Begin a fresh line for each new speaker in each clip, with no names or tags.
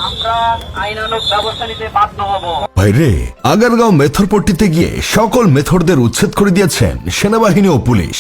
আমরা আইনানুগ ব্যবস্থা নিতে বাধ্য হব।
ভাইরে, আগারগাঁও মেথরপট্টিতে গিয়ে সকল মেথরদের উচ্ছেদ করে দিয়েছেন সেনাবাহিনী ও পুলিশ।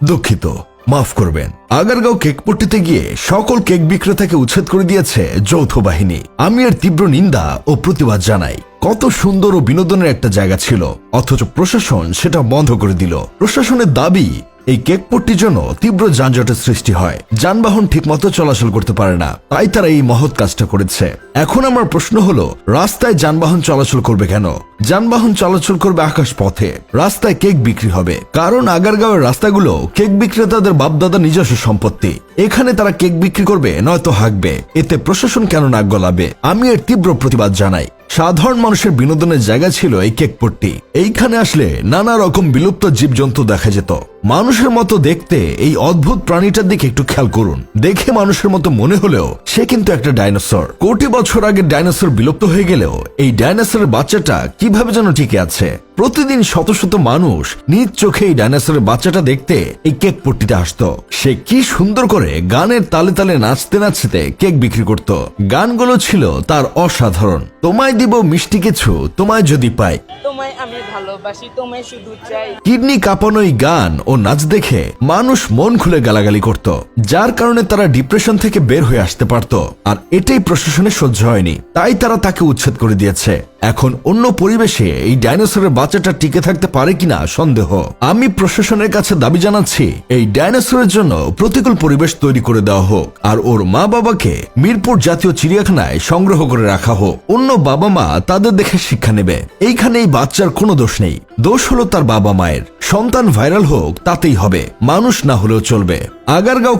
দুঃখিত, মাফ করবেন। আগারগাঁও কেকপট্টিতে গিয়ে সকল কেক বিক্রেতাকে উচ্ছেদ করে দিয়েছে যৌথ বাহিনী। আমি এর তীব্র নিন্দা ও প্রতিবাদ জানাই। কত সুন্দর ও বিনোদনের একটা জায়গা ছিল, অথচ প্রশাসন সেটা বন্ধ করে দিল। প্রশাসনের দাবি এই কেকপট্টির জন্য তীব্র যানজটের সৃষ্টি হয়, যানবাহন ঠিকমতো চলাচল করতে পারে না, তাই তারা এই মহৎ কাজটা করেছে। এখন আমার প্রশ্ন হলো, রাস্তায় যানবাহন চলাচল করবে কেন? যানবাহন চলাচল করবে আকাশ পথে, রাস্তায় কেক বিক্রি হবে। কারণ আগারগাঁওয়ের রাস্তাগুলো কেক বিক্রেতাদের বাপদাদা নিজস্ব সম্পত্তি। এখানে তারা কেক বিক্রি করবে নয়তো হাঁকবে, এতে প্রশাসন কেন নাক গলাবে? আমি এর তীব্র প্রতিবাদ জানাই। সাধারণ মানুষের বিনোদনের জায়গা ছিল এই কেকপট্টি। এইখানে আসলে নানা রকম বিলুপ্ত জীবজন্তু দেখা যেত। মানুষের মতো দেখতে এই অদ্ভুত প্রাণীটার দিকে একটু খেয়াল করুন। দেখে মানুষের মতো মনে হলেও সে কিন্তু একটা ডাইনোসর। কোটি বছর আগে ডাইনোসর বিলুপ্ত হয়ে গেলেও এই ডাইনোসরের বাচ্চাটা কিভাবে যেন টিকে আছে। প্রতিদিন শত শত মানুষ নিজ চোখে এই ডাইনোসরের বাচ্চাটা দেখতে এই কেকপট্টিতে আসতো। সে কি সুন্দর করে গানের তালে তালে নাচতে নাচতে কেক বিক্রি করত। গানগুলো ছিল তার অসাধারণ। তোমায় দিব মিষ্টি কিছু, তোমায় যদি পাই,
তোমায় আমি ভালোবাসি, তোমায় শুধু চাই।
কিডনি কাঁপানো এই গান ও নাচ দেখে মানুষ মন খুলে গালাগালি করত, যার কারণে তারা ডিপ্রেশন থেকে বের হয়ে আসতে পারত। আর এটাই প্রশাসনের সহ্য হয়নি, তাই তারা তাকে উচ্ছেদ করে দিয়েছে। এখন অন্য পরিবেশে এই ডাইনোসরের বাচ্চাটা টিকে থাকতে পারে কিনা সন্দেহ। আমি প্রশাসনের কাছে দাবি জানাচ্ছি, এই ডাইনোসরের জন্য প্রতিকূল পরিবেশ তৈরি করে দেওয়া হোক, আর ওর মা বাবাকে মিরপুর জাতীয় চিড়িয়াখানায় সংগ্রহ করে রাখা হোক। অন্য বাবা মা তাদের দেখে শিক্ষা নেবে। এইখানে এই বাচ্চার কোনো দোষ নেই, দোষ হলো তার বাবা মায়ের। সন্তান ভাইরাল হোক তাতেই হবে, মানুষ না হলেও চলবে। আগারগাঁও